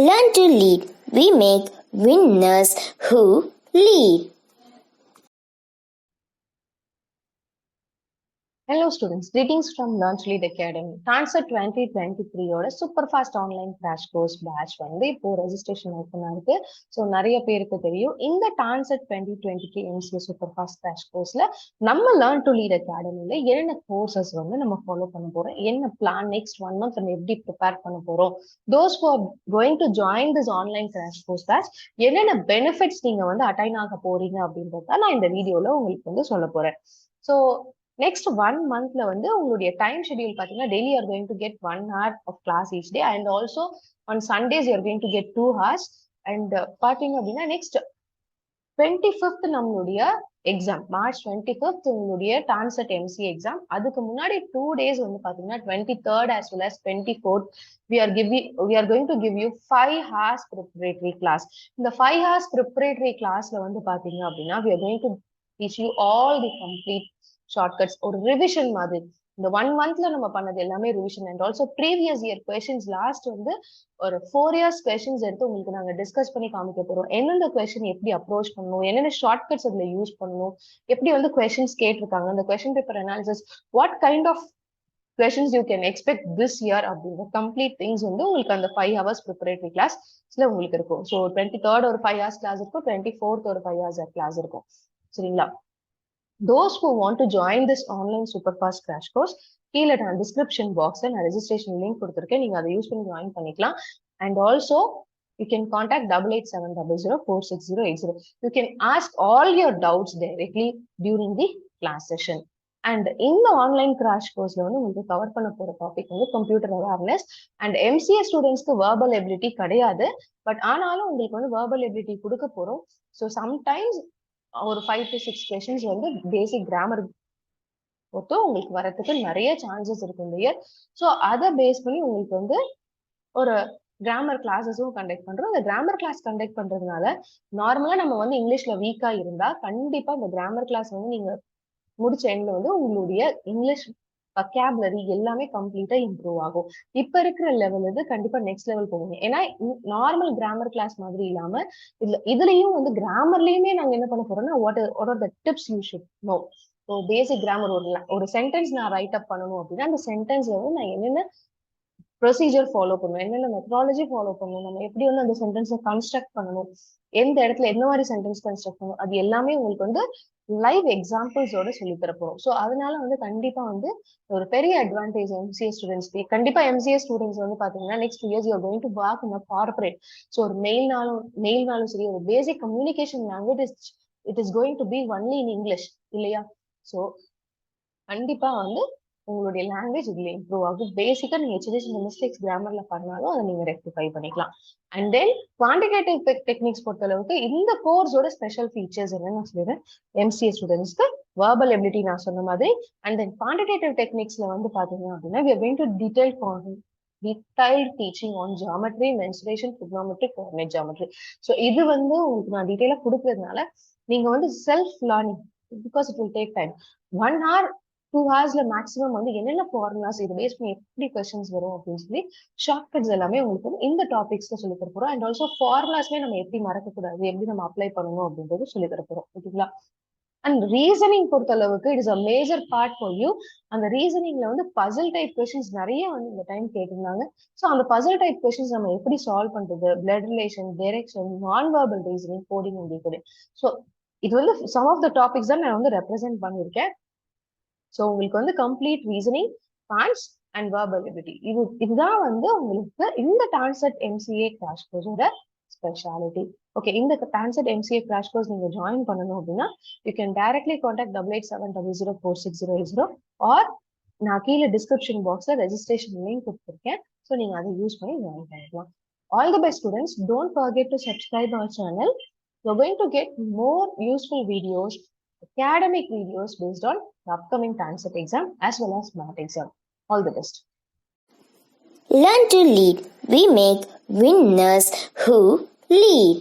Learn to lead. We make winners who lead. Hello students, greetings from Learn to Lead Academy. TANCET 2023 ஓட super fast online crash course batch வந்து இப்போ registration open இருக்கு. So நிறைய பேருக்கு தெரியும் இந்த TANCET 2023 MCA super fast crash கோர்ஸ்ல நம்ம லேர்ன் டு லீட் அகாடமில என்னென்ன கோர்சஸ் வந்து நம்ம ஃபாலோ பண்ண போறோம், என்ன பிளான் நெக்ஸ்ட் 1 month நம்ம எப்படி ப்ரிப்பேர் பண்ண போறோம், those who are going to join this online crash course batch என்னென்ன பெனிஃபிட்ஸ் நீங்க வந்து அட்டைன் ஆக போறீங்க அப்படின்றத நான் இந்த வீடியோல உங்களுக்கு வந்து சொல்ல போறேன். ஸோ நெக்ஸ்ட் 1 monthல வந்து உங்களுடைய டைம் ஷெட்யூல் பாத்தீங்கன்னா daily are going to get 1 hour of class each day and also on Sundays you are going to get 2 hours and பாத்தீங்க அப்படின்னா நெக்ஸ்ட் 25th நம்மளுடைய எக்ஸாம் மார்ச் 25th உங்களுடைய டான்செட் MCA எக்ஸாம். அதுக்கு முன்னாடி 2 days வந்து பாத்தீங்கன்னா 23rd as well as 24th we are going to give you 5 hours preparatory class. இந்த 5 hours preparatory classல வந்து பாத்தீங்க அப்படின்னா we are going to teach you all the complete shortcuts, ஒரு ரிவிஷன் மாதிரி. இந்த 1 monthல நம்ம பண்ணது எல்லாமே revision and also previous year questions last வந்து ஒரு 4 years கொஸ்டின்ஸ் எடுத்து உங்களுக்கு நாங்க டிஸ்கஸ் பண்ணி காமிக்க போறோம். எந்தெந்த கொஸ்டின் எப்படி அப்ரோச் பண்ணணும், என்னென்ன ஷார்ட்கட்ஸ் அதுல யூஸ் பண்ணணும், எப்படி வந்து கொஸ்டின்ஸ் கேட்டிருக்காங்க, அந்த question paper analysis, what kind of questions you can expect this year அப்படிங்கிற கம்ப்ளீட் திங்ஸ் வந்து உங்களுக்கு அந்த 5 hours ப்ரிப்பரேட்டரி கிளாஸ்ல உங்களுக்கு இருக்கும். ஸோ 23rd ஒரு 5 hours கிளாஸ் இருக்கும், 24th ஒரு 5 hours கிளாஸ் இருக்கும். சரிங்களா? Those who want to join this online super fast crash course, கீழே நான் டிஸ்கிரிப்ஷன் பாக்ஸ்ல நான் ரெஜிஸ்ட்ரேஷன் லிங்க் கொடுத்துருக்கேன், நீங்க அதை யூஸ் பண்ணி ஜாயின் பண்ணிக்கலாம். And also you can contact 8870046080. You can ask all your doubts directly during the class session. And இந்த ஆன்லைன் கிராஷ் கோர்ஸ்ல வந்து உங்களுக்கு கவர் பண்ண போற டாபிக் வந்து கம்ப்யூட்டர் அவேர்னஸ் அண்ட் MCA ஸ்டூடெண்ட்ஸ்க்கு வெர்பல் எபிலிட்டி கிடையாது, பட் ஆனாலும் உங்களுக்கு வந்து வெர்பல் எபிலிட்டி கொடுக்க போறோம். ஸோ சம்டைம்ஸ் ஒரு 5 to 6 கொஸ்டின்ஸ் வந்து பேசிக் கிராமர் மொத்தம் உங்களுக்கு வரதுக்கு நிறைய சான்சஸ் இருக்கு இந்த இயர். ஸோ அதை பேஸ் பண்ணி உங்களுக்கு வந்து ஒரு கிராமர் கிளாஸஸும் கண்டக்ட் பண்றோம். இந்த கிராமர் கிளாஸ் கண்டக்ட் பண்றதுனால நார்மலா நம்ம வந்து இங்கிலீஷ்ல வீக்கா இருந்தா கண்டிப்பா இந்த கிராமர் கிளாஸ் வந்து நீங்க முடிச்ச எண்ட்ல வந்து உங்களுடைய இங்கிலீஷ் வொக்காபுலரி எல்லாமே கம்ப்ளீட்டா இம்ப்ரூவ் ஆகும். இப்ப இருக்கிற லெவல் இது கண்டிப்பா நெக்ஸ்ட் லெவல் போகுங்க. ஏன்னா நார்மல் கிராமர் கிளாஸ் மாதிரி இல்லாம இதுலயும் வந்து கிராமர்லயுமே நாங்க என்ன பண்ண போறோம்னா what are the tips you should know. So basic grammar ஒரு சென்டென்ஸ் நான் ரைட் அப் பண்ணணும் அப்படின்னா அந்த சென்டென்ஸ்ல வந்து நான் என்னென்ன ப்ரொசீஜர் ஃபாலோ பண்ணணும், என்னென்ன மெத்தடாலஜி ஃபாலோ பண்ணணும், நம்ம எப்படி வந்து அந்த சென்டென்ஸை கன்ஸ்ட்ரக்ட் பண்ணணும், எந்த இடத்துல எந்த மாதிரி சென்டென்ஸ் கன்ஸ்ட்ரக்ட் பண்ணணும், அது எல்லாமே உங்களுக்கு வந்து லைவ் எக்ஸாம்பிள்ஸோட சொல்லி தரப்போம். ஸோ அதனால வந்து கண்டிப்பா வந்து ஒரு பெரிய அட்வான்டேஜ் MCA ஸ்டூடெண்ட்ஸ்க்கு. கண்டிப்பா MCA ஸ்டூடெண்ட்ஸ் வந்து பாத்தீங்கன்னா next years you are going to work in corporate. So ஒரு மெயில்னாலும் சரி, ஒரு பேசிக் communication language it is going to be only in English இல்லையா? ஸோ கண்டிப்பா வந்து உங்களுடைய லாங்குவேஜ் இதுல இம்ப்ரூவ் ஆகும். பேசிக்கா நீங்க சின்ன சின்ன மிஸ்டேக்ஸ் கிராமர்ல பண்ணாலும் அதை நீங்க ரெக்டிஃபை பண்ணிக்கலாம். அண்ட் தென் குவான்டிடேட்டிவ் டெக்னிக்ஸ் பொறுத்த அளவுக்கு இந்த கோர்ஸோட ஸ்பெஷல் ஃபீச்சர்ஸ் என்னன்னு சொல்லிடுறேன். MCA ஸ்டூடெண்ட்ஸ்க்கு வெர்பல் எபிலிட்டி நான் சொன்ன மாதிரி, அண்ட் தென் குவான்டிடேட்டிவ் டெக்னிக்ஸ்ல வந்து பாத்தீங்க அப்படின்னா we are going to detailed teaching on geometry, mensuration, trigonometry, coordinate geometry. So இது வந்து உங்களுக்கு நான் டீட்டெயிலா கொடுக்கறதுனால நீங்க வந்து self learning, because it will take time. 1 hour 2 hours maximum வந்து என்னென்ன ஃபார்முலாஸ் இது பேஸ் பண்ணி எப்படி கொஸ்டின்ஸ் வரும் அப்படின்னு சொல்லி ஷார்ட்கட்ஸ் எல்லாமே உங்களுக்கு இந்த டாபிக்ஸ்ல சொல்லி தரப்போறோம். அண்ட் ஆல்சோ ஃபார்முலாஸ்மே நம்ம எப்படி மறக்கக்கூடாது, எப்படி நம்ம அப்ளை பண்ணணும் அப்படின்றது சொல்லி தரப்போறோம். ஓகேங்களா? அண்ட் ரீசனிங் பொறுத்த அளவுக்கு it is a major part for you. அந்த ரீசனிங்ல வந்து பசில் டைப் கொஸ்டின்ஸ் நிறைய வந்து இந்த டைம் கேட்டிருந்தாங்க. ஸோ அந்த பசில் டைப் கொஸ்டின்ஸ் நம்ம எப்படி சால்வ் பண்றது, பிளட் ரிலேஷன், டைரக்ஷன், நான் verbal reasoning, coding and decoding. So இது வந்து சம் ஆஃப் த டாபிக்ஸ் தான் நான் வந்து ரெப்ரசென்ட் பண்ணியிருக்கேன். ஸோ உங்களுக்கு வந்து கம்ப்ளீட் ரீசனிங், பான்ஸ் அண்ட் வெர்பல் எபிலிட்டி இதுதான் வந்து உங்களுக்கு இந்த டான்செட் MCA கிராஷ் கோர்ஸோட ஸ்பெஷாலிட்டி. ஓகே, இந்த டான்செட் MCA கிராஷ் கோர்ஸ் நீங்க ஜாயின் பண்ணணும் அப்படின்னா you can directly contact 8870046080 or நான் கீழே டிஸ்கிரிப்ஷன் பாக்ஸ்ல ரெஜிஸ்ட்ரேஷன் லிங்க் கொடுத்துருக்கேன். ஸோ நீங்க அதை யூஸ் பண்ணி ஜாயின் பண்ணிக்கலாம். All the best students. Don't forget to subscribe our channel. You're going to get more useful videos, academic videos based on the upcoming TANCET exam as well as MAT exam. All the best. Learn to lead. We make winners who lead.